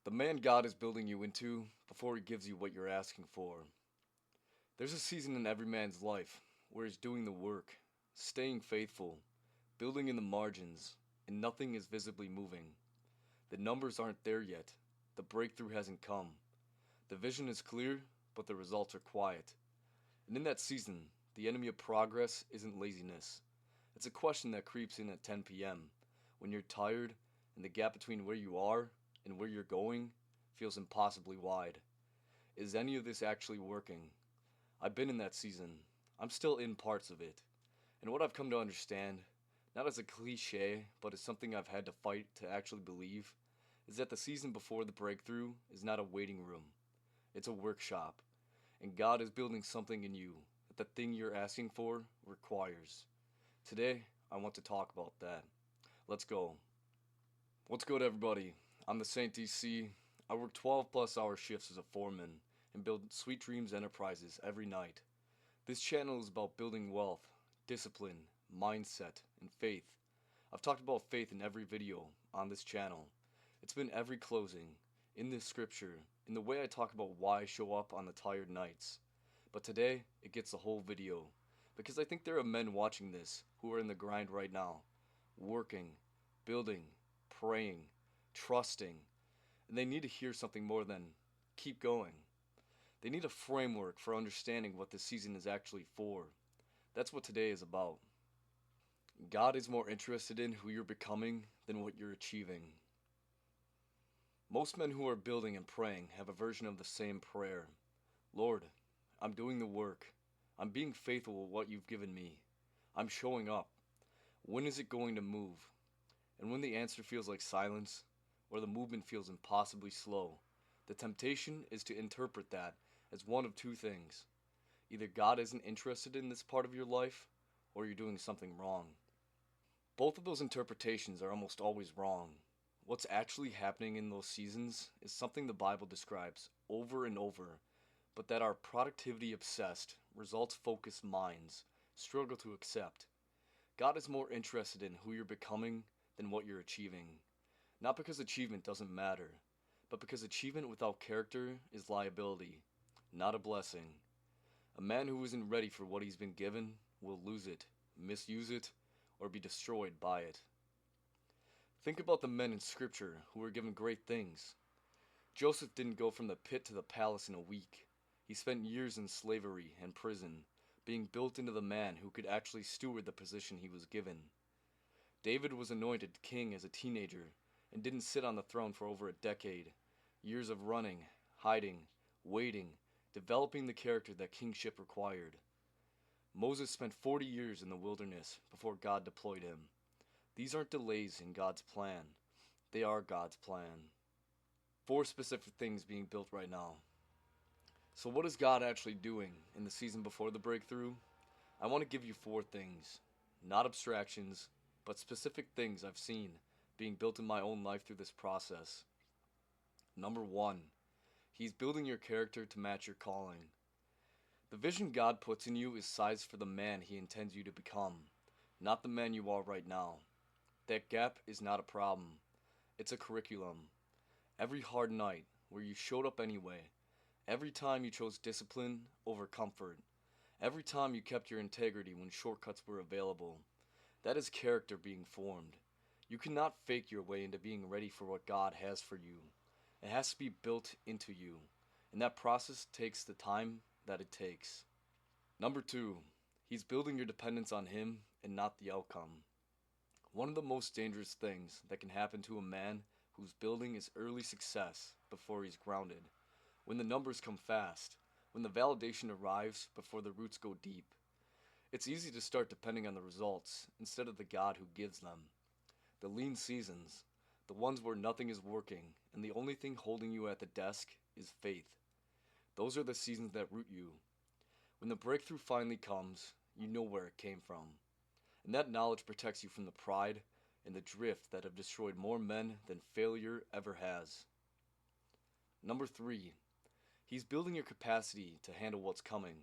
The man God is building you into before he gives you what you're asking for. There's a season in every man's life where he's doing the work, staying faithful, building in the margins, and nothing is visibly moving. The numbers aren't there yet. The breakthrough hasn't come. The vision is clear, but the results are quiet. And in that season, the enemy of progress isn't laziness. It's a question that creeps in at 10 p.m. when you're tired and the gap between where you are and where you're going feels impossibly wide. Is any of this actually working? I've been in that season. I'm still in parts of it. And what I've come to understand, not as a cliche, but as something I've had to fight to actually believe, is that the season before the breakthrough is not a waiting room. It's a workshop. And God is building something in you that the thing you're asking for requires. Today, I want to talk about that. Let's go. What's good, everybody? I'm the Saint DC. I work 12 plus hour shifts as a foreman and build Sweet Dreams Enterprises every night. This channel is about building wealth, discipline, mindset, and faith. I've talked about faith in every video on this channel. It's been every closing, in this scripture, in the way I talk about why I show up on the tired nights. But today, it gets the whole video, because I think there are men watching this who are in the grind right now, working, building, praying, trusting, and they need to hear something more than keep going. They need a framework for understanding what this season is actually for. That's what today is about. God is more interested in who you're becoming than what you're achieving. Most men who are building and praying have a version of the same prayer. Lord, I'm doing the work. I'm being faithful with what you've given me. I'm showing up. When is it going to move? And when the answer feels like silence, or the movement feels impossibly slow, the temptation is to interpret that as one of two things. Either God isn't interested in this part of your life, or you're doing something wrong. Both of those interpretations are almost always wrong. What's actually happening in those seasons is something the Bible describes over and over, but that our productivity obsessed, results focused minds struggle to accept. God is more interested in who you're becoming than what you're achieving. Not because achievement doesn't matter, but because achievement without character is liability, not a blessing. A man who isn't ready for what he's been given will lose it, misuse it, or be destroyed by it. Think about the men in Scripture who were given great things. Joseph didn't go from the pit to the palace in a week. He spent years in slavery and prison, being built into the man who could actually steward the position he was given. David was anointed king as a teenager and didn't sit on the throne for over a decade. Years of running, hiding, waiting, developing the character that kingship required. Moses spent 40 years in the wilderness before God deployed him. These aren't delays in God's plan. They are God's plan. 4 specific things being built right now. So what is God actually doing in the season before the breakthrough? I want to give you 4 things. Not abstractions, but specific things I've seen being built in my own life through this process. Number 1. He's building your character to match your calling. The vision God puts in you is sized for the man he intends you to become, not the man you are right now. That gap is not a problem. It's a curriculum. Every hard night where you showed up anyway, every time you chose discipline over comfort, every time you kept your integrity when shortcuts were available, that is character being formed. You cannot fake your way into being ready for what God has for you. It has to be built into you, and that process takes the time that it takes. Number 2, he's building your dependence on him and not the outcome. One of the most dangerous things that can happen to a man who's building is early success before he's grounded. When the numbers come fast, when the validation arrives before the roots go deep. It's easy to start depending on the results instead of the God who gives them. The lean seasons, the ones where nothing is working and the only thing holding you at the desk is faith. Those are the seasons that root you. When the breakthrough finally comes, you know where it came from. And that knowledge protects you from the pride and the drift that have destroyed more men than failure ever has. Number 3, he's building your capacity to handle what's coming.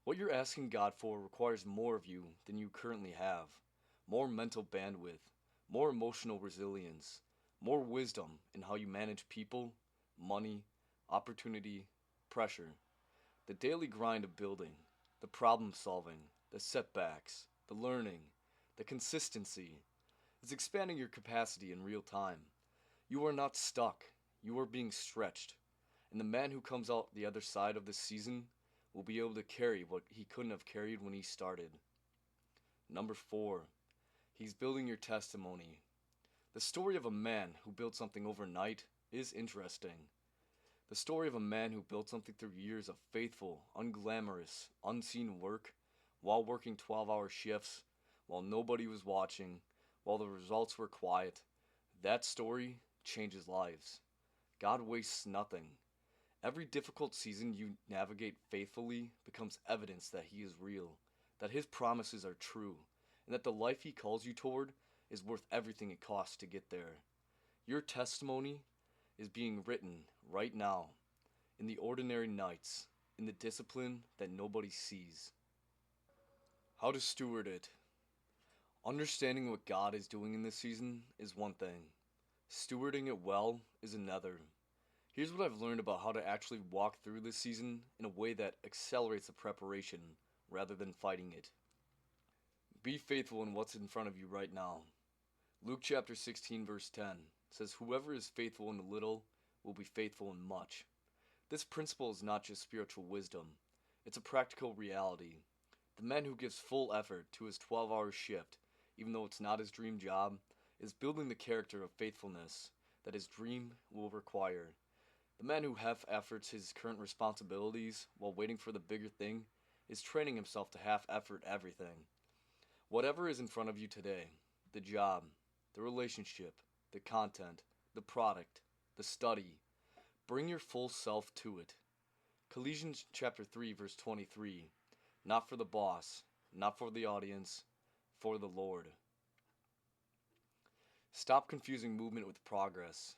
What you're asking God for requires more of you than you currently have. More mental bandwidth, more emotional resilience, more wisdom in how you manage people, money, opportunity, pressure. The daily grind of building, the problem solving, the setbacks, the learning, the consistency is expanding your capacity in real time. You are not stuck, you are being stretched. And the man who comes out the other side of this season will be able to carry what he couldn't have carried when he started. Number 4, he's building your testimony. The story of a man who built something overnight is interesting. The story of a man who built something through years of faithful, unglamorous, unseen work, while working 12-hour shifts, while nobody was watching, while the results were quiet. That story changes lives. God wastes nothing. Every difficult season you navigate faithfully becomes evidence that He is real, that His promises are true, and that the life He calls you toward is worth everything it costs to get there. Your testimony is being written right now, in the ordinary nights, in the discipline that nobody sees. How to steward it. Understanding what God is doing in this season is one thing. Stewarding it well is another. Here's what I've learned about how to actually walk through this season in a way that accelerates the preparation rather than fighting it. Be faithful in what's in front of you right now. Luke chapter 16 verse 10 says, "Whoever is faithful in a little will be faithful in much." This principle is not just spiritual wisdom, it's a practical reality. The man who gives full effort to his 12-hour shift, even though it's not his dream job, is building the character of faithfulness that his dream will require. The man who half-efforts his current responsibilities while waiting for the bigger thing is training himself to half-effort everything. Whatever is in front of you today, the job, the relationship, the content, the product, the study, bring your full self to it. Colossians chapter 3 verse 23, not for the boss, not for the audience, for the Lord. Stop confusing movement with progress.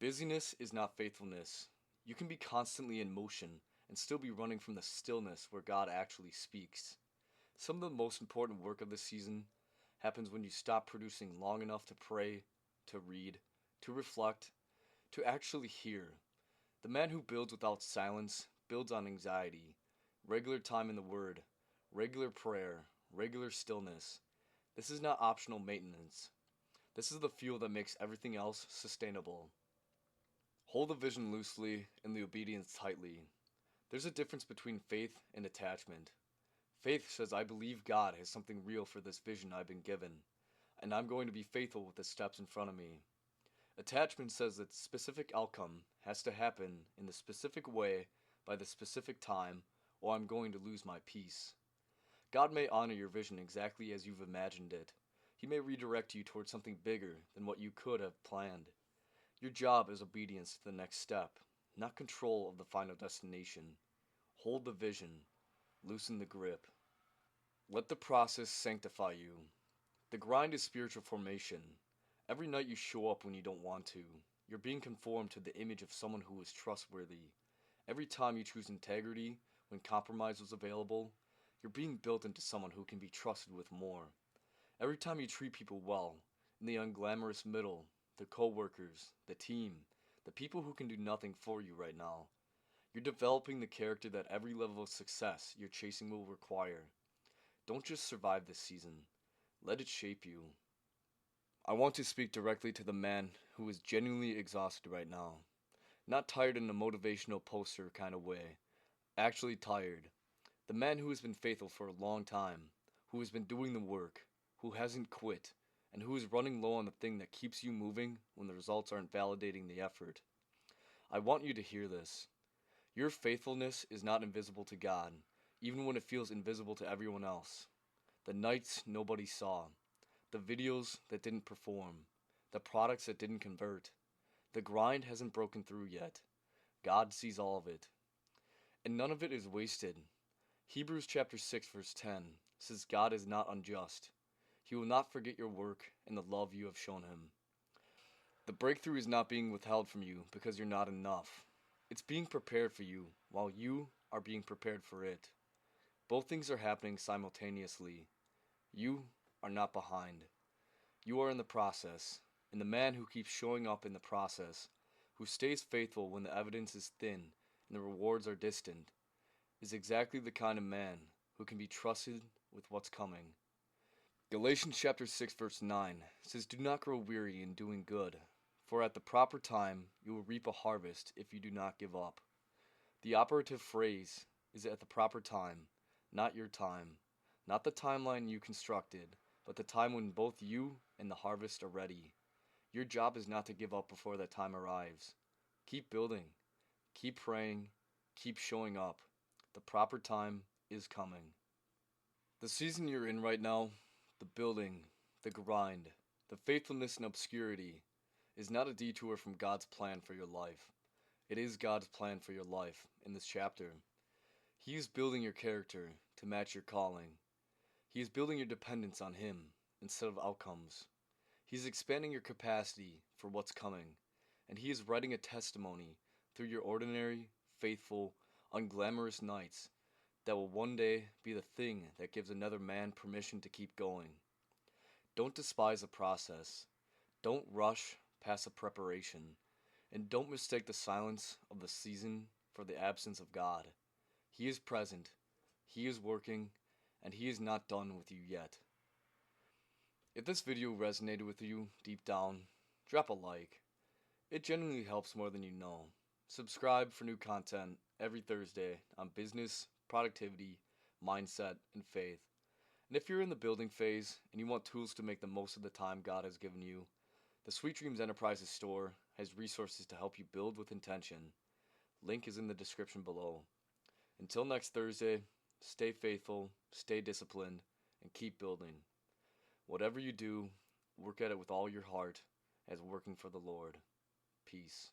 Busyness is not faithfulness. You can be constantly in motion and still be running from the stillness where God actually speaks. Some of the most important work of this season happens when you stop producing long enough to pray, to read, to reflect, to actually hear. The man who builds without silence builds on anxiety, regular time in the Word, regular prayer, regular stillness. This is not optional maintenance. This is the fuel that makes everything else sustainable. Hold the vision loosely and the obedience tightly. There's a difference between faith and attachment. Faith says, I believe God has something real for this vision I've been given, and I'm going to be faithful with the steps in front of me. Attachment says that the specific outcome has to happen in the specific way by the specific time, or I'm going to lose my peace. God may honor your vision exactly as you've imagined it. He may redirect you towards something bigger than what you could have planned. Your job is obedience to the next step, not control of the final destination. Hold the vision. Loosen the grip. Let the process sanctify you. The grind is spiritual formation. Every night you show up when you don't want to. You're being conformed to the image of someone who is trustworthy. Every time you choose integrity when compromise was available, you're being built into someone who can be trusted with more. Every time you treat people well, in the unglamorous middle, the co-workers, the team, the people who can do nothing for you right now, you're developing the character that every level of success you're chasing will require. Don't just survive this season. Let it shape you. I want to speak directly to the man who is genuinely exhausted right now. Not tired in a motivational poster kind of way. Actually tired. The man who has been faithful for a long time, who has been doing the work, who hasn't quit, and who is running low on the thing that keeps you moving when the results aren't validating the effort. I want you to hear this. Your faithfulness is not invisible to God, even when it feels invisible to everyone else. The nights nobody saw, the videos that didn't perform, the products that didn't convert. The grind hasn't broken through yet. God sees all of it. And none of it is wasted. Hebrews chapter 6 verse 10 says God is not unjust. He will not forget your work and the love you have shown him. The breakthrough is not being withheld from you because you're not enough. It's being prepared for you while you are being prepared for it. Both things are happening simultaneously. You are not behind. You are in the process. and the man who keeps showing up in the process, who stays faithful when the evidence is thin and the rewards are distant, is exactly the kind of man who can be trusted with what's coming. Galatians chapter 6 verse 9 says, "Do not grow weary in doing good, for at the proper time you will reap a harvest if you do not give up." The operative phrase is at the proper time, not your time, not the timeline you constructed, but the time when both you and the harvest are ready. Your job is not to give up before that time arrives. Keep building, keep praying, keep showing up. The proper time is coming. The season you're in right now, the building, the grind, the faithfulness and obscurity, is not a detour from God's plan for your life. It is God's plan for your life in this chapter. He is building your character to match your calling. He is building your dependence on Him instead of outcomes. He is expanding your capacity for what's coming, and He is writing a testimony through your ordinary, faithful, unglamorous nights that will one day be the thing that gives another man permission to keep going. Don't despise the process. Don't rush past the preparation. And don't mistake the silence of the season for the absence of God. He is present, He is working, and He is not done with you yet. If this video resonated with you deep down, drop a like. It genuinely helps more than you know. Subscribe for new content every Thursday on business, productivity, mindset, and faith. And if you're in the building phase and you want tools to make the most of the time God has given you, the Sweet Dreams Enterprises store has resources to help you build with intention. Link is in the description below. Until next Thursday, stay faithful, stay disciplined, and keep building. Whatever you do, work at it with all your heart as working for the Lord. Peace.